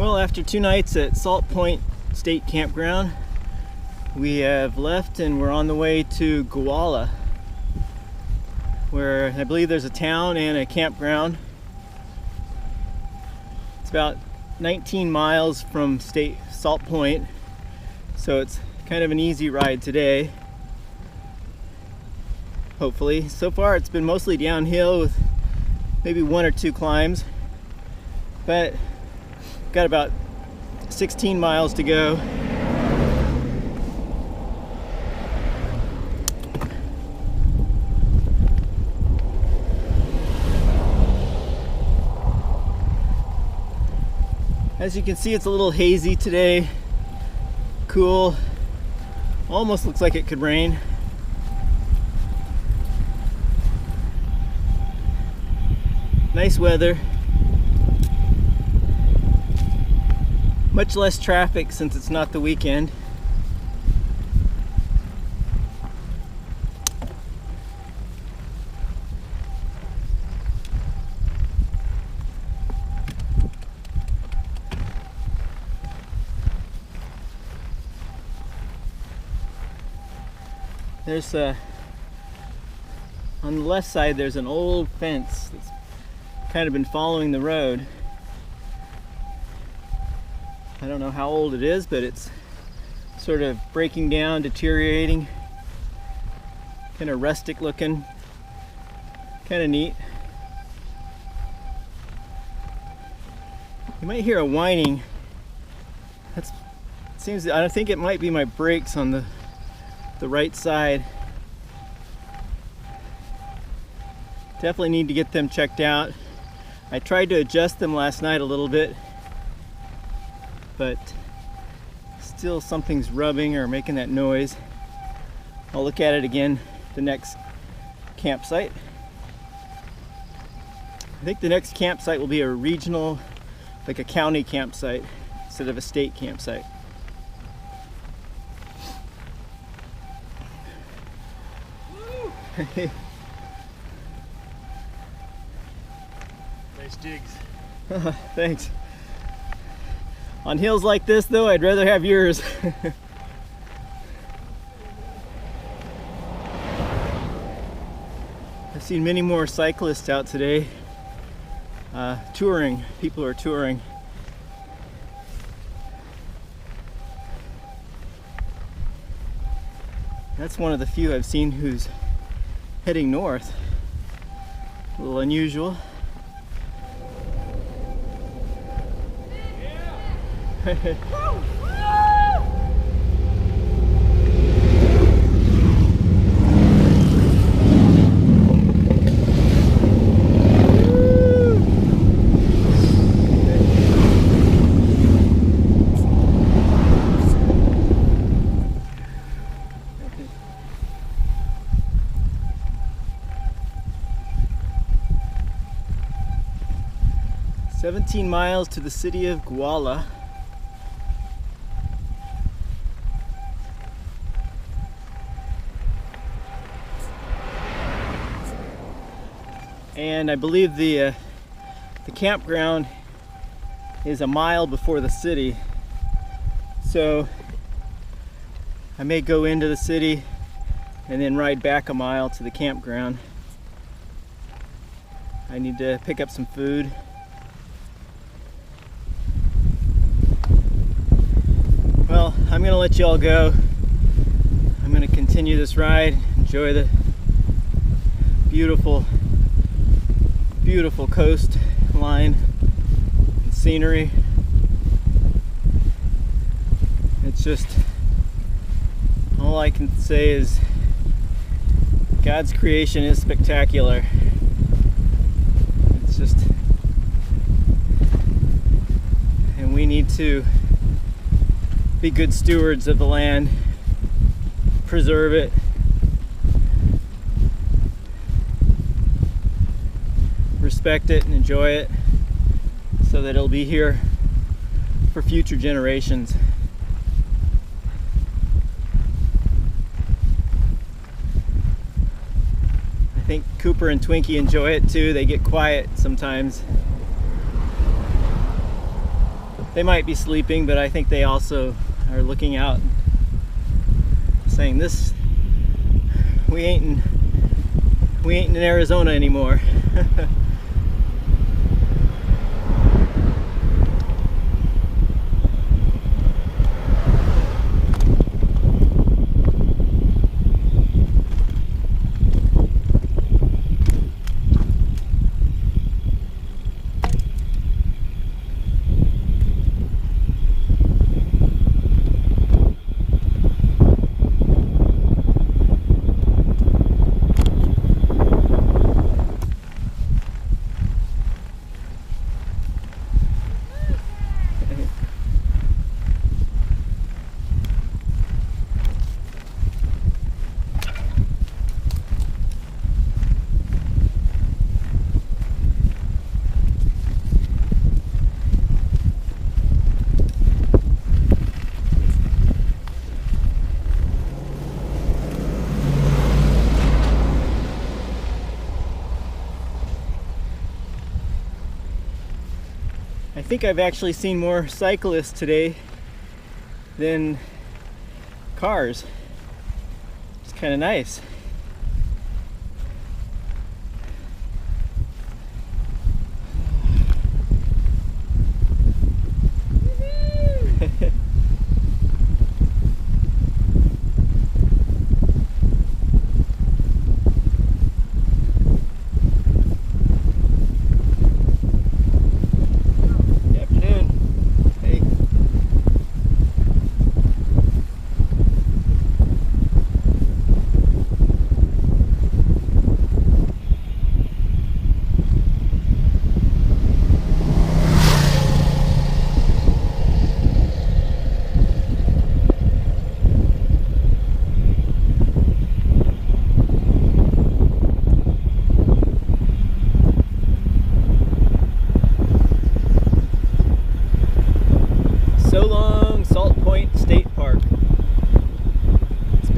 Well, after 2 nights at Salt Point State Campground, we have left and we're on the way to Gualala, where I believe there's a town and a campground. It's about 19 miles from Salt Point, so it's kind of an easy ride today, hopefully. So far it's been mostly downhill with maybe 1 or 2 climbs, but got about 16 miles to go. As you can see, it's a little hazy today, cool, almost looks like it could rain. Nice weather. Much less traffic since it's not the weekend. There's on the left side there's an old fence that's kind of been following the road. I don't know how old it is, but it's sort of breaking down, deteriorating, kind of rustic looking, kind of neat. You might hear a whining. I think it might be my brakes on the right side. Definitely need to get them checked out. I tried to adjust them last night a little bit, but still something's rubbing or making that noise. I'll look at it again the next campsite. I think the next campsite will be a regional, like a county campsite instead of a state campsite. Nice digs. Thanks. On hills like this though, I'd rather have yours. I've seen many more cyclists out today. Touring, people are touring. That's one of the few I've seen who's heading north. A little unusual. Yeah. 17 miles to the city of Gualala. And I believe the campground is a mile before the city, so I may go into the city and then ride back a mile to the campground. I need to pick up some food. Well, I'm gonna let you all go. I'm gonna continue this ride, enjoy the beautiful coastline and scenery. It's just, all I can say is God's creation is spectacular. It's just, and we need to be good stewards of the land, preserve it, respect it and enjoy it so that it'll be here for future generations. I think Cooper and Twinkie enjoy it too. They get quiet sometimes. They might be sleeping, but I think they also are looking out, saying, "This, we ain't in Arizona anymore." I think I've actually seen more cyclists today than cars. It's kind of nice.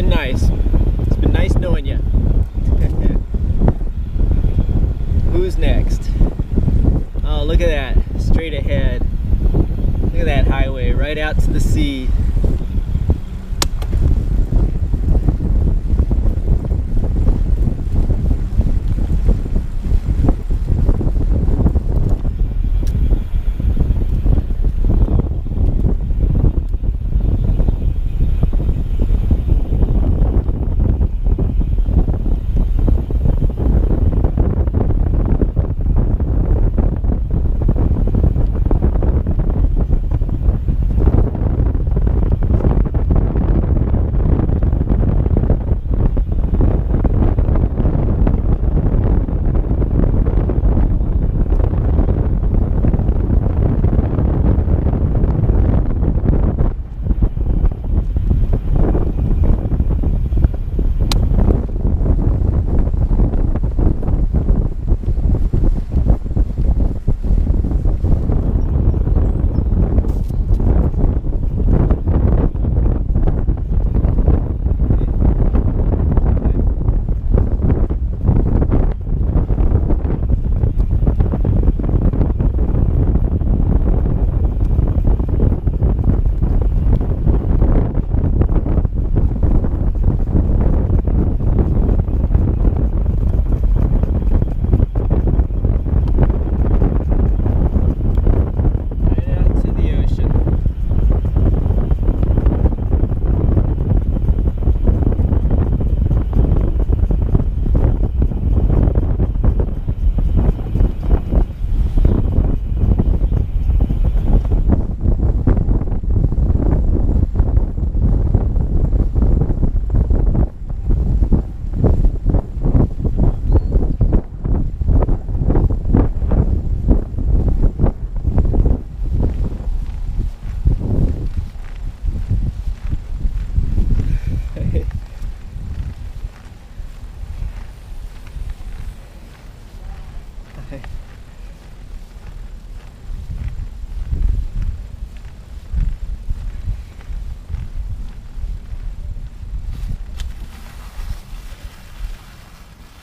Nice. It's been nice knowing you. Who's next? Oh, look at that. Straight ahead. Look at that highway right out to the sea.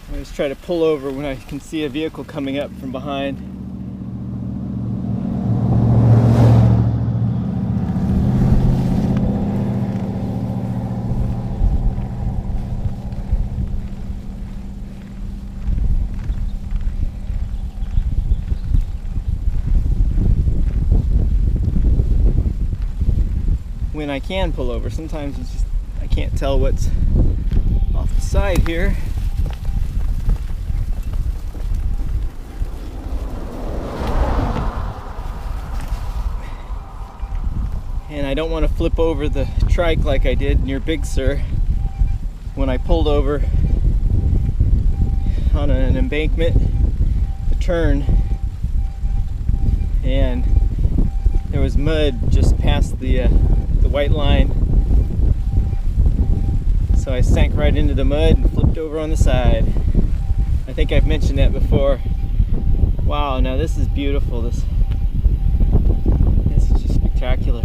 I always try to pull over when I can see a vehicle coming up from behind. when I can pull over. Sometimes it's just, I can't tell what's off the side here. And I don't want to flip over the trike like I did near Big Sur when I pulled over on an embankment, a turn, and there was mud just past the white line. So I sank right into the mud and flipped over on the side. I think I've mentioned that before. Wow, now this is beautiful. This is just spectacular.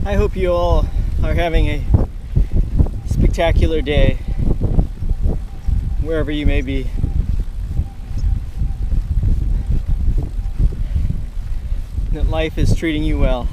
I hope you all are having a spectacular day, wherever you may be. That life is treating you well.